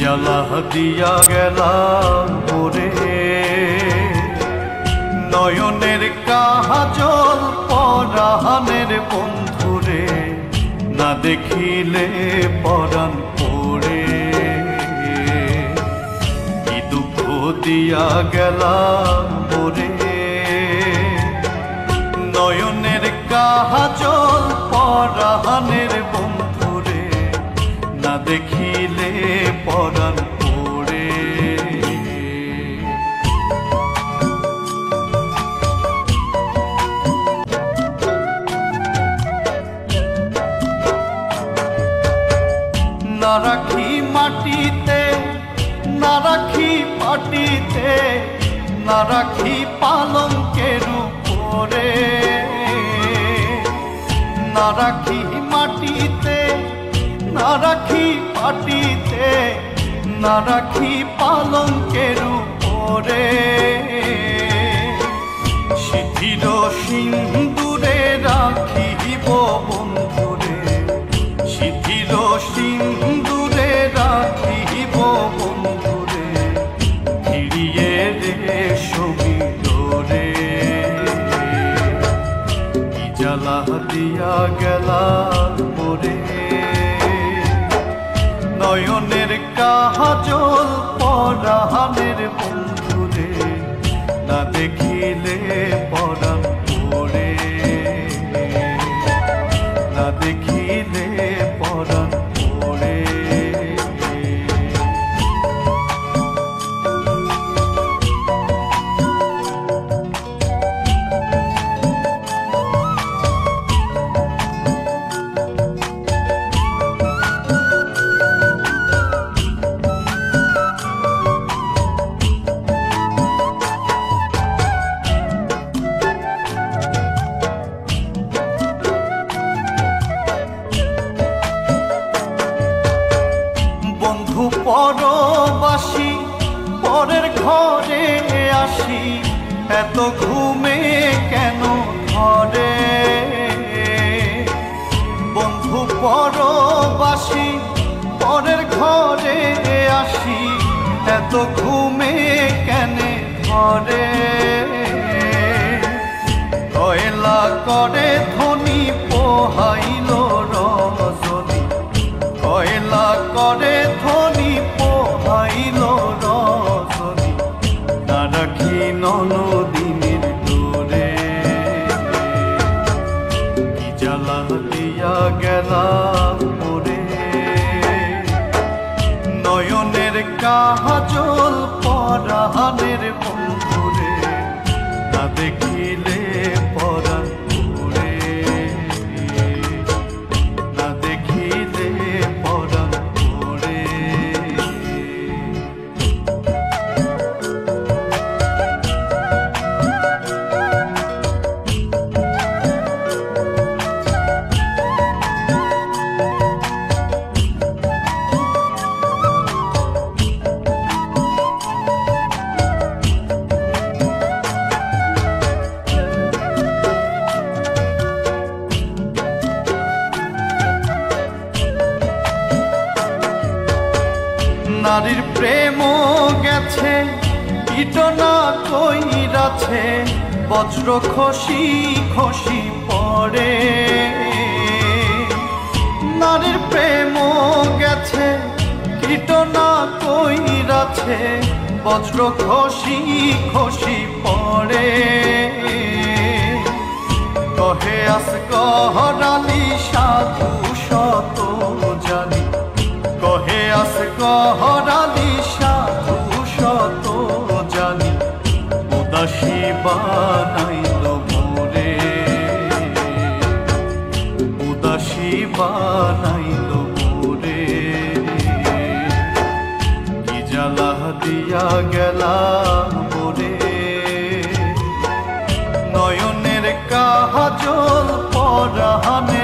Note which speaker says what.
Speaker 1: জ্বালা দিয়া গেলাম ওরে, নয়নের কাজল পরাণের বন্ধুরে, না দেখিলে পরাণ পড়ে। কি দুঃখ দিয়া গেলাম ওরে, নয়নের কাজল পরাণের বন্ধুরে, না দেখিলে পরাণ পড়ে। না রাখি মাটিতে, না রাখি পাটিতে, না রাখি পালঙ্কের উপরে। না রাখি মাটিতে, না রাখি পাটিতে, না রাখি পালঙ্কের উপরে। সিঁথির সিন্দুরে রাখিব বন্ধুরে, সিঁথির সিন্দুরে রাখিব বন্ধুরে, ফিরিয়ে রে সবিদরে। কি জ্বালা দিয়া গেলাম ওরে, নয়নের কাজল পরাণের বন্ধুরে, না দেখিলে পরাণ পড়ে। না দেখিলে পরাণ পড়ে। বন্ধু পরবাসী পরের ঘরে আসি, এত ঘুমে কেন ঘরে। বন্ধু পরবাসী পরের ঘরে আসি, এত ঘুমে কেন ঘরে। কয়লা করে ধনী পোহাইল রজনী, কয়লা করে ধনী পোহাইল রজনী, না রাখি ননদিনীর দূরে। কি জ্বালা দিয়া গেলাম ওরে, নয়নের কাজল পরাণের বন্ধুরে, না দেখিলে পরাণ পড়ে। না দেখিলে পরাণ পড়ে। নারীর প্রেম গেছে ইটনা কইরাছে, বজ্র খসি খসি পড়ে। নারীর প্রেম গেছে ইটনা কইরাছে, বজ্র খসি খসি পড়ে। কহে আস কহরালি সাধু শত জানি, কহে আস কহরালি সাধু শত জানি, উদাসী বানাইল মোরে। উদাসী বানাইল মোরে। কি জ্বালা দিয়া গেলাম ওরে, নয়নের কাজল পরাণে